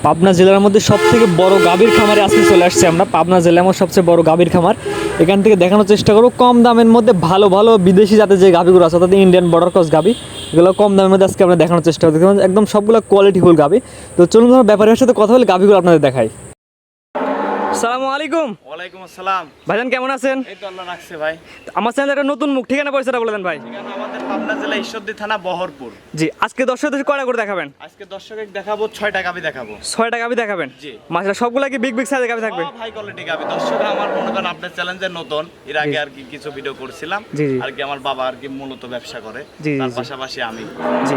পাবনা জেলার মধ্যে সবথেকে বড় গাভীর খামারে আজকে চলে আসছে আমরা। পাবনা জেলার মধ্যে সবচেয়ে বড় গাভীর খামার। এখান থেকে দেখানোর চেষ্টা করব কম দামের মধ্যে ভালো ভালো বিদেশি জাতের যে গাভীগুলো আছে, অর্থাৎ ইন্ডিয়ান বর্ডার ক্রস গাভী, এগুলো কম দামের মধ্যে আজকে আমরা দেখানোর চেষ্টা করছি। একদম সবগুলো কোয়ালিটিফুল গাভী। তো চলুন আমরা ব্যাপারের সাথে কথা বলে গাভীগুলো আপনাদের দেখাই। আসসালামু আলাইকুম। ওয়ালাইকুম আসসালাম। ভাইজান কেমন আছেন? এই তো আল্লাহ রাখছে ভাই। আমার চ্যানেলে একটা নতুন মুখ, ঠিকানা পরিচয়টা বলে দেন ভাই। ঠিকানা আমাদের পাবনা জেলা ঈশ্বরদী থানা বহরপুর। জি, আজকে দর্শকদের কয়টা করে দেখাবেন? আজকে দর্শকের দেখাবো 6টা গাভী দেখাবো। 6টা গাভী দেখাবেন? জি। মাশাআল্লাহ, সবগুলা কি বিগ বিগ সাইজের গাভী থাকবে? হাই কোয়ালিটি গাভী। দর্শক আমার মনে করেন আপনার চ্যালেঞ্জের নতুন, এর আগে আর কি কিছু ভিডিও করছিলাম। জি, জি। আর কি আমার বাবা আর কি মূলত ব্যবসা করে, জি, তার জি। পাশাপাশি আমি। জি।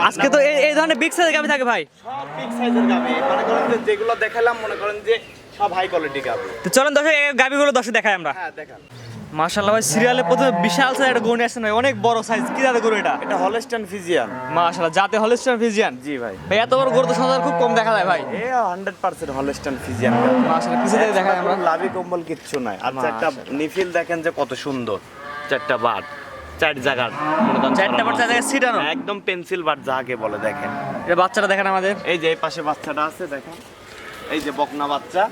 আজকে তো এই ধরনের বিগ সাইজের গাভী থাকে ভাই। সব বিগ সাইজের গাভী, মনে করেন যে যেগুলো দেখালাম মনে করেন যে সব হাই কোয়ালিটি গাভী। তো চলেন দর্শক এই গাভীগুলো দর্শক দেখাই আমরা। হ্যাঁ দেখান। মাশাআল্লাহ ভাই, সিরিয়ালে প্রথমে বিশাল সাইজ একটা গরু নিয়ে আসছেন ভাই, অনেক বড় সাইজ। কি জাতের গরু এটা? এটা হলস্টাইন ফিজিয়ান। মাশাআল্লাহ, জাতে হলস্টাইন ফ্রিজিয়ান। জি ভাই। ভাই এত বড় গরু তো সচরাচর খুব কম দেখা যায় ভাই। এ 100% হলস্টাইন ফিজিয়ান। মাশাআল্লাহ, পিছে থেকে দেখাই আমরা। লাভি কম্বল কিচ্ছু নাই। আর চারটা নিফিল দেখেন যে কত সুন্দর, চারটা বাট, চার জায়গার মনে করেন চারটা বাট, চার জায়গায় ছিটানো। একদম পেন্সিল বাট যাকে বলে। দেখেন এটা বাচ্চাটা দেখেন আমাদের। এই যে এই পাশে বাচ্চাটা আছে দেখেন, এই যে বকনা বাচ্চা,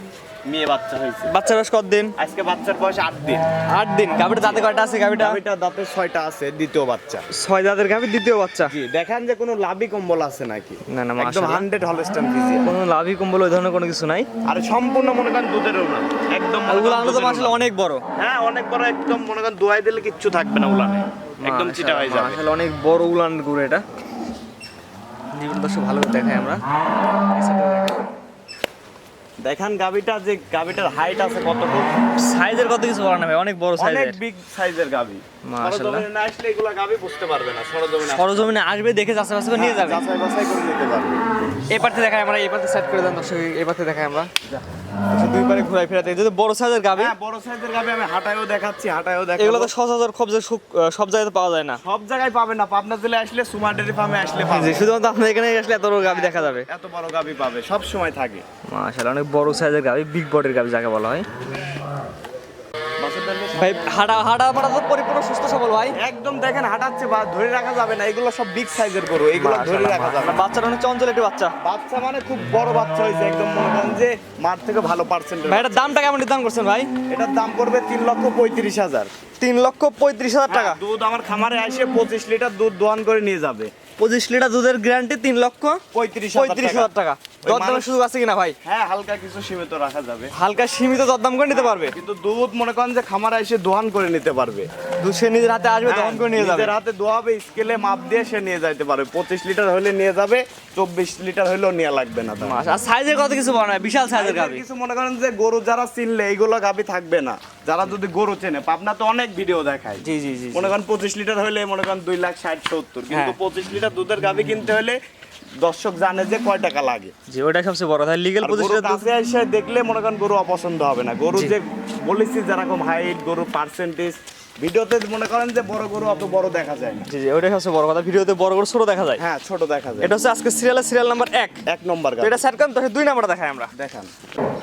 মেয়ে বাচ্চা হয়েছে। বাচ্চার বয়স কত দিন? আজকে বাচ্চার বয়স 8 দিন। 8 দিন। গাভীটা দাঁতে কয়টা আছে? গাভীটা দাঁতে 6টা আছে, দ্বিতীয় বাচ্চা। 6 দাঁতের গাভী, দ্বিতীয় বাচ্চা। জি, দেখেন যে কোনো লাভি কম্বল আছে নাকি? না না, একদম মাশাআল্লাহ 100 হলস্টাইন ফিজিয়ান। কোনো লাভই কম্বল ওই ধরনের কোনো কিছু নাই। আর সম্পূর্ণ মনে করেন দুধের উলান, একদম মনে ওগুলো করেন আনলো তো দুধের মাশাআল্লাহ উলান। অনেক বড়। হ্যাঁ অনেক বড়, একদম মনে করেন দোয়াই দিলে কিচ্ছু থাকবে না উলানে, একদম চিটা হয়ে যাবে। মাশাআল্লাহ অনেক বড় উলান গরু এটা। জীবন দর্শক ভালো করে দেখাই আমরা। দেখেন গাবিটা, যে গাবিটার হাইট আছে কতটুকু, সাইজের কত কিছু বলা না ভাই, অনেক বড় অনেক সাইজের। বিগ সাইজের গাবি। মাশাআল্লাহ। সরজমিনে না আসলে এগুলা গাবি বুঝতে পারবে না। সরজমিনে সরজমিনে আসবে, দেখে যাচাই বাছাই করে নিয়ে যাবে। যাচাই বাছাই করে নিতে পারবে। এই পার্তে দেখাই আমরা, এই পার্তে সেট করে দেন দর্শক। এই পার্তে দেখাই আমরা দর্শক, দুই পারে ঘোরাই ফেরাতে যদি বড় সাইজের গাবি। হ্যাঁ বড় সাইজের গাবি আমি হাটায়ও দেখাচ্ছি, হাটায়ও দেখাবো। এগুলো তো সচরাচর সব জায়গায় তো পাওয়া যায় না। সব জায়গায় পাবে না। পাবনা জেলায় আসলে সুমার ডেয়ারি ফার্মে আসলে জি, পাবে। শুধুমাত্র আপনাদের এখানে আসলে এত বড় গাবি দেখা যাবে। এত বড় গাবি পাবে, সব সময় থাকে। মাশাআল্লাহ, অনেক বড় সাইজের গাবি, বিগ বডির গাবি যাকে বলা হয়। ভাই হাঁটা মারা তো পরিপূর্ণ সুস্থ সবল ভাই। একদম দেখেন হাঁটাচ্ছে, বা ধরে রাখা যাবে না। এগুলো সব বিগ সাইজের গরু, এগুলো ধরে রাখা যাবে না। বাচ্চাটা অনেক চঞ্চল একটি বাচ্চা। বাচ্চা মানে খুব বড় বাচ্চা হয়েছে, একদম মনে করেন যে মাঠ থেকে ভালো পার্সেন্ট। ভাই এটার দামটা কেমন নির্ধারণ করছেন ভাই? এটার দাম পড়বে 3,35,000। 3,35,000 টাকা। দুধ আমার খামারে আসে 25 লিটার দুধ দোয়ান করে নিয়ে যাবে। 25 লিটার দুধের গ্যারান্টি 35,000 টাকা। দরদামের সুযোগ আছে কিনা ভাই? হ্যাঁ হালকা কিছু সীমিত রাখা যাবে। হালকা সীমিত দরদাম করে নিতে পারবে। কিন্তু দুধ মনে করেন যে খামারে এসে দোয়ান করে নিতে পারবে। দুধ সে নিজের হাতে আসবে, দহন করে নিয়ে যাবে। নিজের হাতে দোয়াবে, স্কেলে মাপ দিয়ে সে নিয়ে যাইতে পারবে। 25 লিটার হলে নিয়ে যাবে, 24 লিটার হলেও নিয়ে লাগবে না তার। আর সাইজের কত কিছু বলা নাই, বিশাল সাইজের গাবি। কিছু মনে করেন যে গরু যারা চিনলে এইগুলো গাবি থাকবে না। যারা যদি গরু চেনে, পাবনা তো অনেক ভিডিও দেখায়। জি জি জি। মনে করেন 25 লিটার হলে মনে করেন 2,60,70, কিন্তু 25 লিটার দুধের গাবি কিনতে হলে দর্শক জানে যে কয় টাকা লাগে। জি, ওটা সবচেয়ে বড় কথা। লিগ্যাল আর 25 গরু লিটার দুধ। কাছে এসে দেখলে মনে করেন গরু অপছন্দ হবে না। গরু যে বলেছি যেরকম হাইট, গরু পার্সেন্টেজ, ভিডিওতে মনে করেন যে বড় গরু অত বড় দেখা যায় না। জি জি, ওটাই সবচেয়ে বড় কথা। ভিডিওতে বড় বড় ছোট দেখা যায়। হ্যাঁ ছোট দেখা যায়। এটা হচ্ছে আজকে সিরিয়াল নাম্বার 1। 1 নম্বর তো গাবি। এটা সেট করেন, তো 2 নাম্বার দেখাই আমরা। দেখান।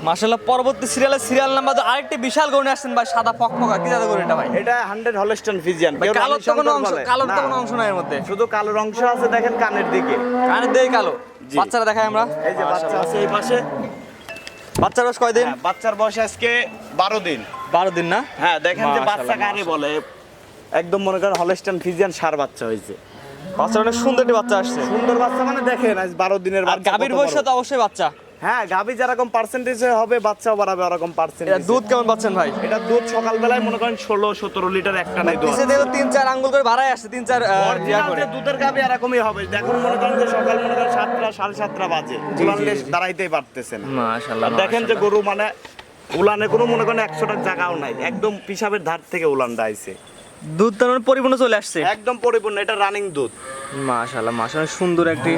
মাশাআল্লাহ, পরবর্তী সিরিয়াল নাম্বার তো আরেকটি বিশাল গরু নিয়ে আসছেন ভাই, সাদা ফকফকা। কি জাতের গরু এটা ভাই? এটা 100 হলস্টাইন ফিজিয়ান। ভাই কালোর তো কোনো অংশ নাই এর মধ্যে। শুধু কালোর অংশ আছে, দেখেন কানের দিকে। কানের দিকে কালো। জি। বাচ্চারা দেখাই আমরা। এই যে বাচ্চা আছে এই পাশে। বাচ্চার বয়স কয়দিন? হ্যাঁ, বাচ্চার বয়স আজকে 12 দিন। 12 দিন না? হ্যাঁ দেখেন যে বাচ্চা মাশাআল্লাহ, কারে বলে, একদম মনে করেন হলস্টাইন ফিজিয়ান সার বাচ্চা হয়েছে। বাচ্চা অনেক সুন্দর একটি বাচ্চা আসছে। সুন্দর বাচ্চা মানে দেখেন আজ 12 দিনের আর বাচ্চা। গাভীর কত বয়স বড়। তো অবশ্যই বাচ্চা। হ্যাঁ গাভী যেরকম পার্সেন্টেজে হবে, বাচ্চাও বাড়াবে ওরকম এটা পার্সেন্টেজ। দুধ কেমন পাচ্ছেন ভাই? এটা দুধ সকালবেলায় মনে করেন 16-17 লিটার একটা নাই দুধ। পিছে দিয়ে 3-4 আঙ্গুল করে বাড়ায় আসছে, 3-4 অরিজিনাল যে দুধের গাভী এরকমই হবে। দেখুন মনে করেন যে সকাল মনে করেন 7টা 7:30 বাজে, উলানলে দাঁড়াইতেই পারতেছে না। মাশাআল্লাহ। আর দেখেন যে গরু মানে উলানে কোনো মনে করেন 100টার জায়গাও নাই, একদম পিসাবের ধার থেকে উলানটা আইছে। দুধ তার মানে পরিপূর্ণ চলে আসছে একদম পরিপূর্ণ, এটা রানিং দুধ। মাশাআল্লাহ। মাশাআল্লাহ, সুন্দর একটি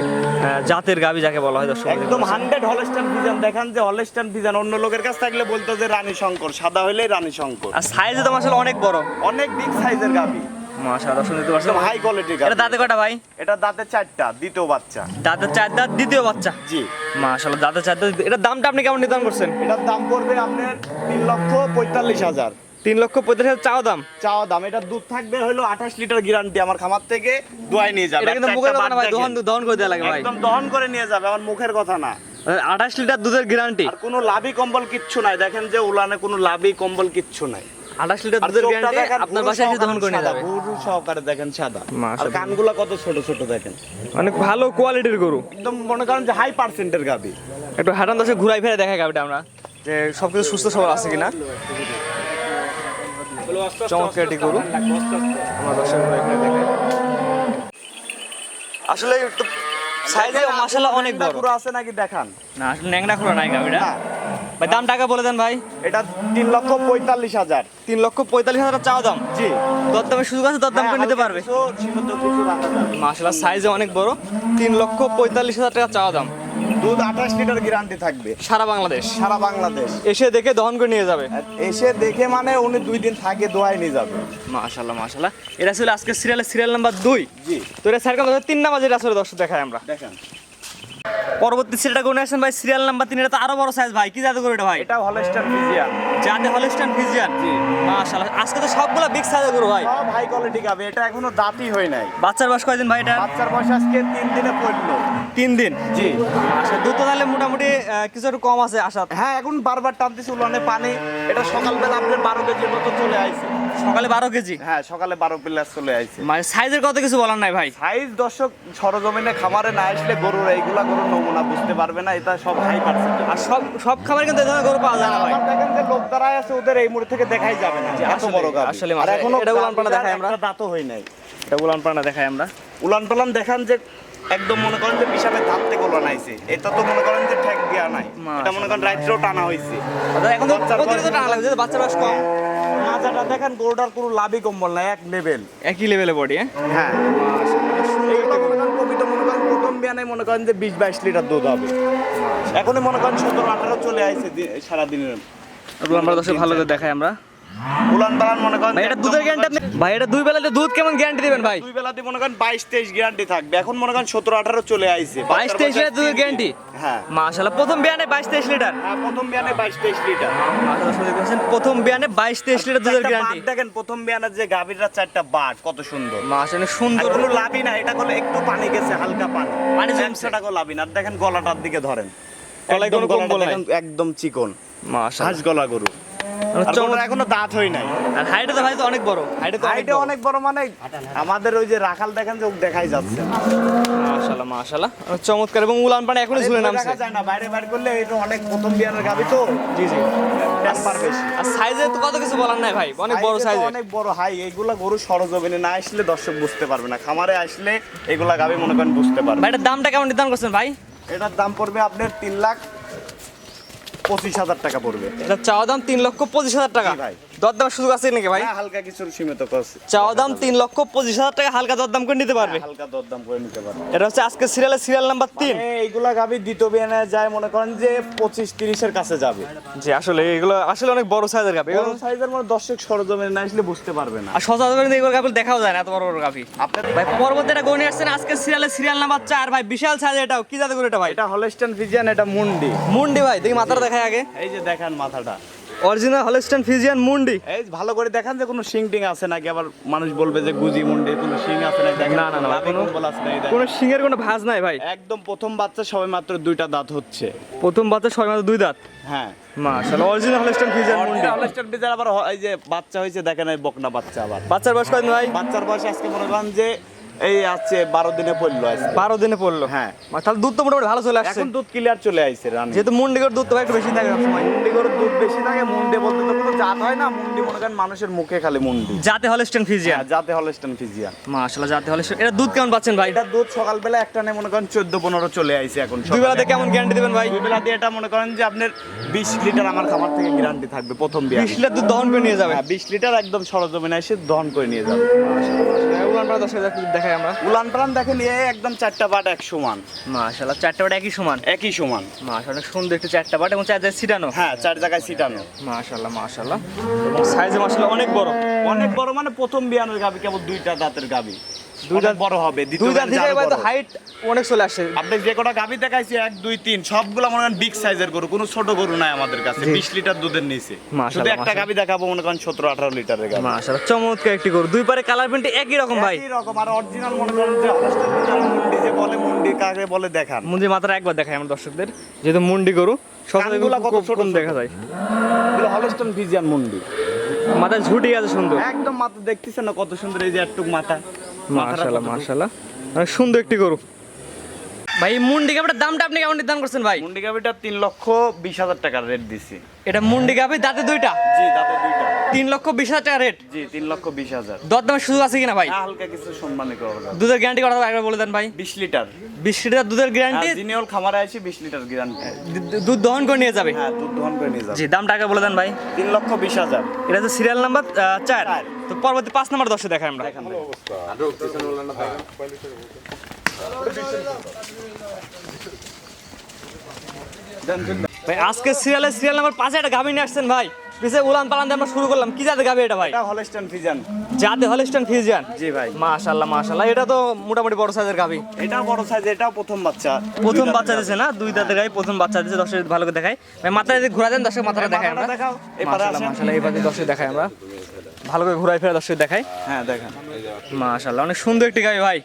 জাতের গাভী যাকে বলা হয় দর্শক। একদম 100 হলস্টাইন ফিজিয়ান। দেখেন যে হলস্টাইন ফিজিয়ান অন্য লোকের কাছ থাকলে বলতো যে রানী শঙ্কর, সাদা হইলেই রানী শঙ্কর। আর সাইজে তো মাশাআল্লাহ অনেক বড়, অনেক বিগ সাইজের গাভী। মাশাআল্লাহ, শুনতে পারছেন একদম হাই কোয়ালিটির গাভী। এটা দাঁতে কয়টা ভাই? এটা দাঁতে 4টা, দ্বিতীয় বাচ্চা। দাঁতে 4 দাঁত, দ্বিতীয় বাচ্চা। জি। মাশাআল্লাহ, দাঁতে 4 দাঁত। এটার দামটা আপনি কেমন নির্ধারণ করছেন? এটার দাম পড়বে আপনার 3,45,000। 3,45,000 চাওয়া দাম। চাওয়া দাম। এটা দুধ থাকবে হলো 28 লিটার গ্যারান্টি। আমার খামার থেকে দোয়াই নিয়ে যাবে। এটা কিন্তু মুখের কথা না ভাই, দহন করে দেওয়া লাগে ভাই। একদম দহন করে নিয়ে যাবে, আমার মুখের কথা না। 28 লিটার দুধের গ্যারান্টি। আর কোনো লাভি কম্বল কিচ্ছু নাই, দেখেন যে উলানে কোনো লাভি কম্বল কিচ্ছু নাই। 28 লিটার আর দুধের চোখটা গ্যারান্টি, দেখেন, আপনার গরু বাসায় এসে দহন করে নিয়ে সাদা, যাবে। গরু সহকারে দেখেন সাদা। আর মাশাআল্লাহ। কানগুলা কত ছোট ছোট দেখেন, অনেক ভালো কোয়ালিটির গরু। একদম মনে করেন যে হাই পার্সেন্টের গাবি। একটু হাঁটান দশে ঘুরাই ফেরে দেখাই গাবিটা আমরা, যে সবকিছু সুস্থ সবল আছে কিনা। চমৎকার একটি গরু, আমরা দশে ঘুরাই ফেরে দেখাই। আসলে একটু সাইজে মাশাআল্লাহ অনেক বড়। পুরো আছে নাকি দেখান। না আসলে ন্যাংরা খোলা নাই গাবিটা। না, ভাই দাম টাকা বলে দেন ভাই। এটা 3,45,000। 3,45,000 চাওয়া দাম। জি, দরদামের সুযোগ আছে, দরদাম করে নিতে পারবে। সীমিত কিছু রাখা যাবে। মাশাআল্লাহ সাইজে অনেক বড়। 3,45,000 টাকা চাওয়া দাম। দুধ 28 লিটার গ্যারান্টি থাকবে সারা বাংলাদেশ। সারা বাংলাদেশ। এসে দেখে দহন করে নিয়ে যাবে। আর এসে দেখে মানে উনি 2 দিন থাকে দোয়াই নিয়ে যাবে। মাশাআল্লাহ মাশাআল্লাহ। এটা ছিল আজকে সিরিয়াল নাম্বার 2। জি, তো এটা স্যার আমাদের 3 নাম্বার যেটা আসলে দর্শক দেখাই আমরা। দেখেন পরবর্তী সিরিয়ালটা কোন আসেন ভাই? Serial number 3। এটা তো আরো বড় সাইজ ভাই, কি জাদু করে এটা ভাই? এটা হলস্টাইন ফ্রিজিয়ান। জাতে হলস্টাইন ফ্রিজিয়ান। জি, মাশাআল্লাহ। আজকে তো সবগুলা বিগ সাইজের গরু ভাই। সব হাই কোয়ালিটি গাবে। এটা এখনো দাঁতই হয় নাই। বাচ্চার বয়স কয়দিন ভাই এটা? বাচ্চার বয়স আজকে 3 দিনে পড়লো। 3 দিন। জি, আচ্ছা, দুধ তো তাহলে মোটামুটি কিছু একটু কম আছে আশা। হ্যাঁ, এখন বারবার টানতেছি উলানে পানি। এটা সকালবেলা আপনার 12 কেজির মতো চলে আইছে। সকালে 12 কেজি। হ্যাঁ, সকালে 12 প্লাস চলে আইছে। মানে সাইজের কত কিছু বলার নাই ভাই। সাইজ দর্শক সরজমিনে খামারে না আসলে গরুর এইগুলা গরুর নমুনা বুঝতে পারবে না। এটা সব হাই পার্সেন্ট। আর সব খাবার কিন্তু এই ধরনের গরু পাওয়া যায় না ভাই। আমার দেখেন যে লোক দাঁড়ায় আছে, ওদের এই মুড়ি থেকে দেখাই যাবে না এত আসলে- বড় গাভী। আসলে আর মাশাআল্লাহ। এখনো এটা উলান পালা দেখাই আমরা। একটা দাঁতও হয় নাই। এটা উলান পালা দেখাই আমরা। উলান পালান দেখান যে একদম মনে করেন যে বিশালের ধাপ থেকে উলান আইছে। এটা তো মনে করেন যে ঠেক দেওয়া নাই। এটা মনে করেন রাত্রেও টানা হইছে। আচ্ছা, এখন তো বাচ্চার প্রতিনিয়ত বয়স- টানা লাগছে, বাচ্চার বয়স কম। মাজাটা দেখেন, গরুটার কোনো লাভই কম্বল নাই, এক লেভেল। একই লেভেলে বডি। হ্যাঁ, এইগুলো মনে করেন প্রকৃত মনে করেন প্রথম বিয়ানে মনে করেন যে 20-22 লিটার দুধ হবে। এখনই মনে করেন 17-18 চলে আইছে সারাদিনের। আমরা দর্শক ভালো করে দেখাই আমরা। উলান পালান মনে করেন ভাই এটা দুধের গ্যারান্টি আপনি ভাই, এটা দুই বেলাতে দুধ কেমন গ্যারান্টি দিবেন ভাই? দুই বেলাতে মনে করেন 22-23 গ্যারান্টি থাকবে। এখন মনে করেন 17-18 চলে আইছে। 22-23 লিটার দুধের গ্যারান্টি। হ্যাঁ, মাশাআল্লাহ। প্রথম বিয়ানে 22-23 লিটার। হ্যাঁ, প্রথম বিয়ানে 22-23 লিটার। মাশাআল্লাহ, শুনতে পাচ্ছেন প্রথম বিয়ানে 22-23 লিটার দুধের চারটা গ্যারান্টি। বাট দেখেন, প্রথম বিয়ানের যে গাভীরা 4টা বাট কত সুন্দর। মাশাআল্লাহ আর সুন্দর। কোনো লাভই না, এটা করলে একটু পানি গেছে, হালকা পানি পানি জমছে। জমছেটা কোনো লাভই না। আর দেখেন গলাটার দিকে ধরেন, গলায় একদম কোনো গলাটা কম্বল নাই। দেখেন একদম চিকন, মাশাআল্লাহ। হাঁস গলা গরু। আর গরুটার এখনো দাঁত হয় নাই। আর হাইটে তো ভাই তো অনেক বড়। হাইটে তো হাইটে অনেক বড়, মানে আমাদের ওই যে রাখাল দেখেন যে ও দেখাই যাচ্ছে না। মাশাআল্লাহ মাশাআল্লাহ। চমৎকার। এবং উলান পানি এখনো ঝুলে নামছে। দেখা যায় না, বাইরে বাইরে করলে এটা অনেক প্রথম বিয়ানের গাভী তো। জি জি। টেম্পার বেশি। আর সাইজে তো কত কিছু বলার নাই ভাই, অনেক বড় সাইজে তো সাইজে। অনেক বড় হাই। এইগুলা গরু সরজমিনে না আসলে দর্শক বুঝতে পারবে না। খামারে আসলে এগুলা গাভী মনে করেন বুঝতে পারবে। ভাই এটার দামটা কেমন নির্ধারণ করছেন ভাই? এটার দাম পড়বে আপনার 3,25,000 টাকা পড়বে। এটা চাওয়া দাম 3,25,000 টাকা। জি ভাই। দরদামের সুযোগ আছে নাকি ভাই? হ্যাঁ, হালকা কিছু সীমিত করছে। চাওয়া দাম 3,25,000 টাকা, হালকা দরদাম করে নিতে পারবে। হালকা দরদাম করে নিতে পারবে। এটা হচ্ছে আজকে সিরিয়াল নাম্বার 3। এইগুলা গাভী দ্বিতীয় বিয়ানে যায় মনে করেন যে 25-30 এর কাছে যাবে। জি আসলে এগুলো আসলে অনেক বড় সাইজের গাভি। বড় সাইজের মধ্যে দর্শক সরজমিনে না আসলে বুঝতে পারবে না। আর সচরাচর এগুলো গাভি দেখাও যায় না, এত বড় বড় গাভি। আপনার ভাই পরবর্তী এটা গণে আসছেন আজকে সিরিয়াল নাম্বার 4 ভাই, বিশাল সাইজ। এটাও কি জাতের গরু এটা ভাই? এটা হলস্টাইন ফ্রিজিয়ান, এটা মুন্ডি। মুন্ডি ভাই, দেখি মাথাটা দেখাই আগে। এই যে দেখেন মাথাটা, অরিজিনাল হলস্টাইন ফ্রিজিয়ান মুন্ডি। এই ভালো করে দেখান যে কোনো শিং টিং আছে নাকি, আবার মানুষ বলবে যে গুজি মুন্ডি, কোনো শিং আছে নাকি দেখেন। না, না, না, লাভি কোনো- কম্বল আছে নাকি দেখেন। কোনো শিঙের কোনো ভাঁজ নাই ভাই। একদম প্রথম বাচ্চা, সবে মাত্র 2টা দাঁত হচ্ছে। প্রথম বাচ্চা 6 মাস 2 দাঁত। হ্যাঁ, মাশাআল্লাহ, অরিজিনাল হলস্টাইন ফ্রিজিয়ান মুন্ডি। হলস্টাইন ফ্রিজিয়ান আবার এই যে বাচ্চা হয়েছে দেখেন, এই বকনা বাচ্চা। আবার বাচ্চার বয়স কত ভাই? বাচ্চার বয়স আজকে মনে করেন যে এই আছে 12 দিনে পড়লো আজকে। 12 দিনে পড়লো। হ্যাঁ, তাহলে দুধ তো মোটামুটি ভালো চলে আসছে। এখন দুধ ক্লিয়ার চলে আইছে রানী। যেহেতু মুন্ডি করে দুধ তো ভাই একটু বেশি থাকে সবসময়। মুন্ডি গরুর দুধ বেশি থাকে। মুন্ডি বলতে তো কোনো জাত হয় না, মুন্ডি মনে করেন মানুষের মুখে খালি মুন্ডি। জাতে হলস্টাইন ফ্রিজিয়ান। হ্যাঁ, জাতে হলস্টাইন ফ্রিজিয়ান। মাশাআল্লাহ, জাতে হলস্টাইন। এটা দুধ কেমন পাচ্ছেন ভাই? এটা দুধ সকালবেলা একটা নেই মনে করেন 14-15 চলে আইছে। এখন দুই বেলাতে কেমন গ্যারান্টি দিবেন ভাই? দুই বেলা দিয়ে এটা মনে করেন যে আপনার 20 লিটার আমার খামার থেকে গ্যারান্টি থাকবে প্রথম বিয়ান। 20 লিটার দুধ দহন করে নিয়ে যাবে। হ্যাঁ, 20 লিটার একদম সরজমিনে এসে দহন করে নিয়ে যাবে। উলান পাড়া 10,000 দেখাই আমরা। উলান পালান দেখেন, এই একদম 4টা বাট এক সমান। মাশাআল্লাহ, 4টা বাট একই সমান। একই সমান। মাশাআল্লাহ, সুন্দর একটু 4টা বাট এবং 4 জায়গায় ছিটানো। হ্যাঁ, 4 জায়গায় ছিটানো। মাশাআল্লাহ মাশাআল্লাহ। এবং সাইজে মাশাআল্লাহ অনেক বড়। অনেক বড়, মানে প্রথম বিয়ানের গাবি, কেবল 2টা দাঁতের গাবি। দুই দাঁত বড় হবে, দুই দ্বিতীয় দাঁত থেকে ভাই তো হাইট অনেক চলে আসছে। আপনি যে কটা গাবি দেখাইছি 1, 2, 3 সবগুলো মনে করেন বিগ সাইজের গরু, কোনো ছোট গরু নাই আমাদের কাছে। 20 লিটার দুধের নিচে। মাশাআল্লাহ, শুধু একটা মাশাআল্লাহ। গাবি দেখাবো মনে করেন 17-18 লিটারের গাবি। মাশাআল্লাহ, চমৎকার একটি গরু। দুই পারে কালার প্রিন্ট একই রকম ভাই। একই রকম। আর অরিজিনাল মনে করেন যে হলস্টাইন ফ্রিজিয়ান মুন্ডি যে বলে মুন্ডি কাকে বলে দেখান। মুন্ডি মাথাটা একবার দেখাই আমার দর্শকদের, যেহেতু মুন্ডি গরু কানগুলা কত ছোট ছোট। দেখা যায়, এগুলো হলস্টন ফ্রিজিয়ান মুন্ডি, মাথায় ঝুটি আছে সুন্দর, একদম মাথা দেখতেছেন না কত সুন্দর, এই যে একটুক মাথা। মাশাআল্লাহ মাশাআল্লাহ, অনেক সুন্দর একটি গরু। ভাই এই মুন্ডি গাভিটার দামটা আপনি কেমন নির্ধারণ করছেন ভাই? মুন্ডি গাভিটা 3,20,000 টাকার রেট দিছি। এটা মুন্ডি গাভি দাঁতে দুইটা, জি দাঁতে দুইটা। 3,20,000 টাকা রেট। জি 3,20,000। দরদামের সুযোগ আছে কিনা ভাই? হালকা কিছু সম্মানী করা যাবে। দুধের গ্যারান্টি কথা একবার বলে দেন ভাই। 20 লিটার 20 লিটার দুধের গ্যারান্টি, জিনিয়ল খামারে আছে 20 লিটার গ্যারান্টি। দুধ দহন করে নিয়ে যাবে। হ্যাঁ দুধ দহন করে নিয়ে যাবে। জি দামটা আগে বলে দেন ভাই। 3,20,000। এটা তো সিরিয়াল নাম্বার 4। তো পরবর্তী 5 নাম্বার দর্শক দেখাই আমরা। দেখেন ভাই। ভাই আজকে সিরিয়াল নাম্বার 5 একটা গাভী নিয়ে আসছেন ভাই, পিছে উলান পালান দিয়ে আমরা শুরু করলাম। কি জাতের গাভী এটা ভাই? এটা হলস্টন ফ্রিজিয়ান। জাতে হলস্টাইন ফ্রিজিয়ান। জি ভাই। মাশাআল্লাহ মাশাআল্লাহ, এটা তো মোটামুটি বড় সাইজের গাভী। এটাও বড় সাইজ, এটাও প্রথম বাচ্চা। প্রথম বাচ্চা দিয়েছে না, 2 দাঁতের গাভী প্রথম বাচ্চা দিয়েছে। দর্শক ভালো করে দেখাই ভাই, মাথায় যদি ঘোরা দেন দর্শক মাথাটা দেখাই আমরা। দেখাও এবারে মাশাআল্লাহ আসেন। মাশাআল্লাহ, এবারে দর্শক দেখাই আমরা, ভালো করে ঘুরাই ফেরা দর্শক দেখাই। হ্যাঁ দেখেন মাশাআল্লাহ অনেক সুন্দর একটি গাভী ভাই।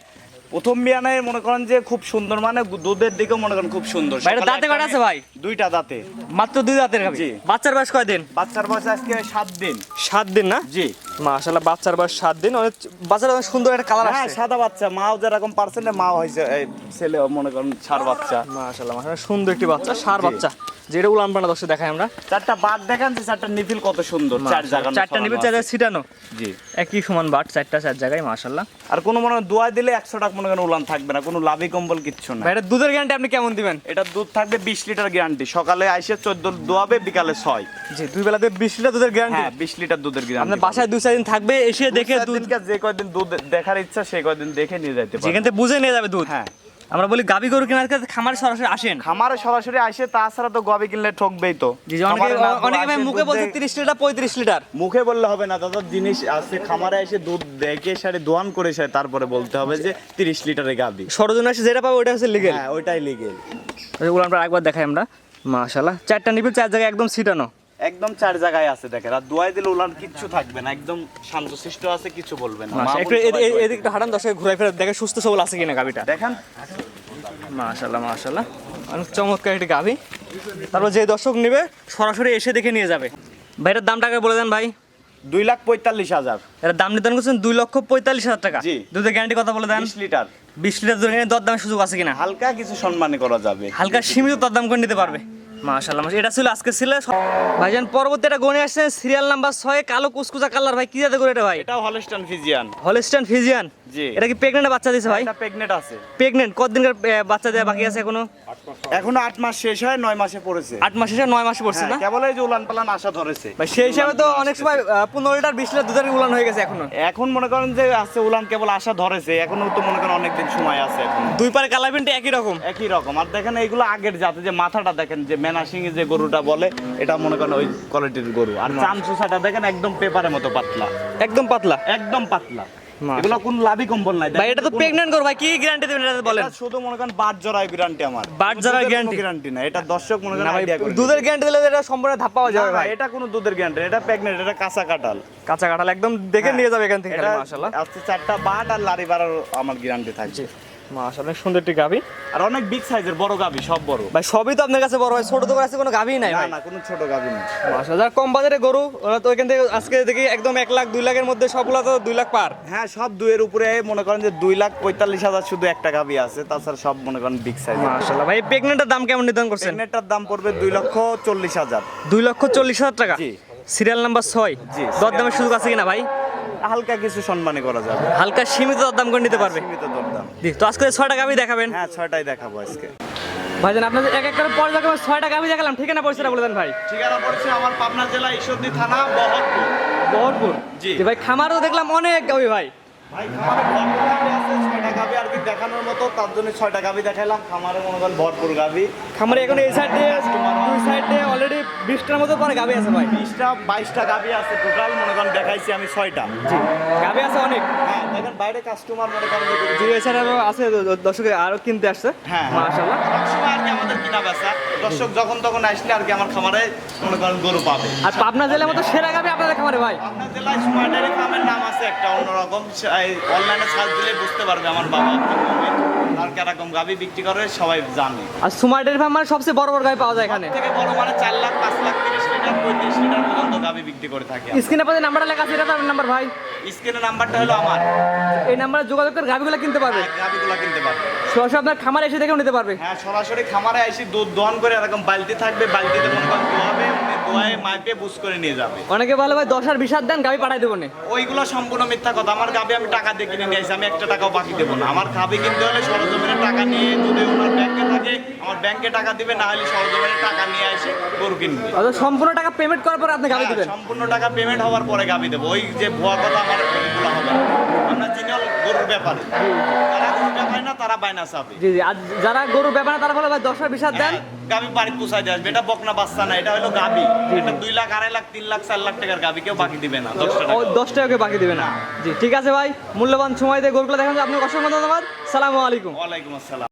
প্রথম বিয়ানে মনে করেন যে খুব সুন্দর, মানে দুধের দিকেও মনে করেন খুব সুন্দর। ভাই এটা দাঁতে কয়টা আছে ভাই? 2টা দাঁতে। মাত্র 2 দাঁতের গাভী। জি। বাচ্চার বয়স কয় দিন? বাচ্চার বয়স আজকে 7 দিন। 7 দিন না? জি। মাশাআল্লাহ বাচ্চার বয়স 7 দিন। অনেক বাচ্চার অনেক সুন্দর একটা কালার হ্যাঁ আসছে। সাদা বাচ্চা, মাও যেরকম পার্সেন্টে মাও হয়েছে, এই ছেলেও মনে করেন সার বাচ্চা। মাশাআল্লাহ মাশাআল্লাহ সুন্দর একটি বাচ্চা, ষাঁড় বাচ্চা, যেটা উলান পালান দর্শক দেখাই আমরা। 4টা বাট দেখান যে 4টা নিপিল কত সুন্দর, 4 জায়গা 4টা নিবে 4 জায়গায় ছিটানো। জি। একই সমান বাট, 4টা 4 জায়গায় মাশাআল্লাহ। আর কোনো মনে হয় দোয়া দিলে 100 টাকা মনে করেন উলান থাকবে না, কোনো লাভি কম্বল কিচ্ছু না। ভাই এটা দুধের গ্যারান্টি আপনি কেমন দিবেন? এটা দুধ থাকবে 20 লিটার গ্যারান্টি। সকালে আইসে 14 দোয়াবে, বিকালে 6। জি, দুই বেলাতে 20 লিটার দুধের গ্যারান্টি। হ্যাঁ 20 লিটার দুধের গ্যারান্টি। আপনার বাসায় 2-4 দিন থাকবে, এসে দেখে দুধ যে কয়দিন দুধ দেখার ইচ্ছা সেই কয়দিন দেখে নিয়ে যাইতে পারবে। যেখান থেকে বুঝে নিয়ে যাবে দুধ। হ্যাঁ আমরা বলি গাবি গরু কেনার ক্ষেত্রে খামারে সরাসরি আসেন। খামারে সরাসরি আসে, তাছাড়া তো গবি কিনলে ঠকবেই তো। জি, অনেকে অনেকে ভাই মুখে বলছে 30 লিটার 35 লিটার। মুখে বললে হবে না দাদা, জিনিস আছে খামারে এসে দুধ দেখে সারে দোয়ান করে সারে তারপরে বলতে হবে যে 30 লিটারের গাবি। সরজন এসে যেটা পাবে ওটা হচ্ছে লিগেল। হ্যাঁ ওইটাই লিগেল। ওগুলো আমরা একবার দেখাই আমরা। মাশাআল্লাহ 4টা নিবে 4 জায়গায় একদম ছিটানো। একদম 4 জায়গায় আছে দেখেন। আর দোয়াই দিলে উলান কিচ্ছু থাকবে না, একদম শান্তশিষ্ট আছে, কিছু বলবে না। মা একটু বোন সবাই দোয়াই এদিকে হাঁটান দর্শক ঘুরাই ফেরা দেখে সুস্থ সবল আছে কিনা গাবিটা। দেখেন। মাশাআল্লাহ মাশাআল্লাহ অনেক চমৎকার একটি গাভি। তারপর যে দর্শক নেবে সরাসরি এসে দেখে নিয়ে যাবে। ভাই এটার দামটা আগে বলে দেন ভাই। 2,45,000। এটার দাম নির্ধারণ করছেন 2,45,000 টাকা। জি। দুধের গ্যারান্টি কথা বলে দেন। 20 লিটার। 20 লিটার দুধের দরদামের সুযোগ আছে কিনা? হালকা কিছু সম্মানী করা যাবে। হালকা সীমিত দরদাম করে নিতে পারবে। মাশাআল্লাহ এটা ছিল আজকে ছিল ভাইজান। পরবর্তী একটা গনে আসছে সিরিয়াল নাম্বার 6, কালো কুচকুচা কালার। ভাই কি জাতের গরু এটা ভাই? এটাও হলস্টন ফ্রিজিয়ান। Holstein Friesian. জি। এটা কি প্রেগন্যান্ট বাচ্চা দিছে ভাই? এটা প্রেগনেন্ট আছে। প্রেগন্যান্ট কতদিনের বাচ্চা দেয়া বাকি আছে এখনো? এখনো 8 মাস শেষ হয়, 9 মাসে পড়েছে। 8 মাস শেষে 9 মাসে পড়ছে না? হ্যাঁ, কেবল এই যে উলান পালান আশা ধরেছে। ভাই সেই হিসাবে তো অনেক সময় 15 লিটার 20 লিটার দুধের উলান হয়ে গেছে এখনো। এখন মনে করেন যে আছে উলান কেবল আশা ধরেছে, এখনো তো মনে করেন অনেকদিন সময় আছে এখন। দুই পারে কালার প্রিন্ট একই রকম। একই রকম। আর দেখেন এইগুলো আগের জাতে, যে মাথাটা দেখেন, যে মেনাসিং যে গরুটা বলে এটা মনে করেন ওই কোয়ালিটির গরু। আর চামচুসাটা দেখেন একদম পেপারের মতো পাতলা, একদম পাতলা। একদম পাতলা। মাশাআল্লাহ। এগুলো কোন লাভি কম্বল নাই ভাই এটা তো প্রেগন্যান্ট গরু ভাই, কি গ্যারান্টি দেবেন এটা বলেন? এটা শুধু মনে করেন বাট জড়ায় গ্যারান্টি আমার। বাট জড়ায় guarantee? গ্যারান্টি না, এটা দর্শক মনে করেন না ভাই আইডিয়া করে। দুধের গ্যারান্টি দিলে এটা সম্পূর্ণ ধাপ পাওয়া যাবে না, ভাই। এটা কোনো দুধের গ্যারান্টি, এটা প্রেগনেন্ট, এটা কাঁচা কাঁঠাল। কাঁচা কাঁঠাল একদম দেখে নিয়ে যাবে এখান থেকে। এটা মাশাআল্লাহ আজকে 4টা বাট আর লারি বাড়ার আমার গ্যারান্টি থাকছে। মাশাআল্লাহ সুন্দর একটি গাভি। আর অনেক বিগ সাইজের বড় গাভি, সব বড়। ভাই সবই তো আপনার কাছে বড় ভাই, ছোট তো কাছে কোনো গাভি নাই না ভাই। না, কোনো ছোট গাভি না। মাশাআল্লাহ কম বাজারে গরু ওরা তো এখান থেকে আজকে দেখি একদম 1 লাখ 2 লাখের মধ্যে সবগুলো তো 2 লাখ পার। হ্যাঁ সব দুয়ের উপরে মনে করেন যে 2,45,000 শুধু একটা গাভি আছে, তাছাড়া সব মনে করেন বিগ সাইজ। মাশাআল্লাহ ভাই প্রেগন্যান্টের দাম কেমন নির্ধারণ করছেন? প্রেগনেন্টটার দাম পড়বে 2,40,000। 2,40,000 টাকা। জি। Serial number 6। জি। দরদামের সুযোগ আছে কিনা ভাই? হালকা কিছু সম্মানী করা যাবে। হালকা সীমিত দরদাম করে নিতে পারবে। সীমিত দরদাম। জি, তো আজকে 6টা গাভি দেখাবেন। হ্যাঁ 6টাই দেখাবো আজকে। ভাইজান আপনাদের এক এক করে পর্যায়ক্রমে 6টা গাভি দেখালাম, ঠিকানা পরিচয়টা বলে দেন ভাই। ঠিকানা পড়ছে আমার পাবনা জেলা ঈশ্বরদী থানা বহরপুর। বহরপুর। জি। ভাই খামারও দেখলাম অনেক গাভি ভাই। ভাই খামারে ভরপুর গাভি আছে, 6টা গাভি আর কি দেখানোর মতো, তার জন্য 6টা গাভি দেখাইলাম। খামারে মনে করেন ভরপুর গাভি। খামারে এখন এই সাইড দিয়ে দুই সাইড দিয়ে অলরেডি 20টার মতো পরে গাভি আছে ভাই। 20টা 22টা গাভি আছে টোটাল, মনে করেন দেখাইছি আমি 6টা। জি গাভি আছে অনেক। হ্যাঁ দেখেন বাইরে কাস্টমার মনে করেন জি এছাড়া আরো আছে দর্শকে আরো কিনতে আসছে। হ্যাঁ মাশাআল্লাহ সবসময় আর কি আমাদের কিনা বেচা, দর্শক যখন তখন আসলে আর কি আমার খামারে মনে করেন গরু পাবে। আর পাবনা জেলার মতো সেরা গাভি আপনাদের খামারে ভাই। আপনার জেলায় সময় ডেয়ারি ফার্মের নাম আছে একটা অন্যরকম, অনলাইনে সার্চ দিলে বুঝতে পারবে আমার বাবা আব্দুল মুমিন তার কিরকম গাভী বিক্রি করে সবাই জানে। আর সুমার ডেয়ারি ফার্ম মানে সবচেয়ে বড় বড় গাভি পাওয়া যায় এখানে। থেকে বড় মানে 4 লাখ 5 লাখ 30 লিটার 35 লিটার পর্যন্ত গাভী বিক্রি করে থাকে। স্ক্রিনে পাশে নাম্বারটা লেখা আছে, এটা তো নাম্বার ভাই। স্ক্রিনের নাম্বারটা হলো আমার, এই নাম্বারে যোগাযোগ করে গাভিগুলো কিনতে পারবে, গাভীগুলো কিনতে পারবে। সরাসরি আপনার খামারে এসে দেখেও নিতে পারবে। হ্যাঁ, সরাসরি খামারে এসে দুধ দহন করে এরকম বালতি থাকবে, বালতিতে মনে করেন দোয়াবে, উনি দোয়ায় মাইপে বুঝ করে নিয়ে যাবে। অনেকে ভালো ভাই 10 আর 20 হাজার দেন গাভি পাঠাই দেবো না, ওইগুলো সম্পূর্ণ মিথ্যা কথা। আমার গাভী আমি টাকা দিয়ে কিনে নিয়ে আসি, আমি 1 টাকাও বাকি দেবো না। আমার গাভী কিনতে হলে সরজমিনের টাকা নিয়ে, যদি ওনার ব্যাংকে থাকে আমার ব্যাংকে টাকা দিবে, না হলে সরজমিনের টাকা নিয়ে এসে গরু কিনবে। অর্থাৎ সম্পূর্ণ টাকা পেমেন্ট করার পর আপনি গাভি দিবেন। সম্পূর্ণ টাকা পেমেন্ট হওয়ার পরে গাভী দেবো। ওই যে ভুয়া কথা আমার ওইগুলো হবে না। আমরা চিনি হল গরুর ব্যাপারে, তারা গরুর ব্যাপারে না, তারা বায়না চাপে। জি জি, আর যারা গরু ব্যাপারে তারা বলে ভাই 10 আর 20 হাজার দেন, গাভী বাড়ি পৌঁছায় দিয়ে আসবে। এটা বকনা বাচ্চা না, এটা হলো গাভী। এটা 2 লাখ 2.5 লাখ 3 লাখ 4 লাখ টাকার গাভী কেউ বাকি দিবে না, 10 টাকা। 10 টাকা বাকি দিবে না। জি ঠিক আছে ভাই, মূল্যবান সময় দিয়ে গরুগুলো দেখান, আপনাকে অসংখ্য ধন্যবাদ। সালামু আলাইকুম। ওয়ালাইকুম আসসালাম।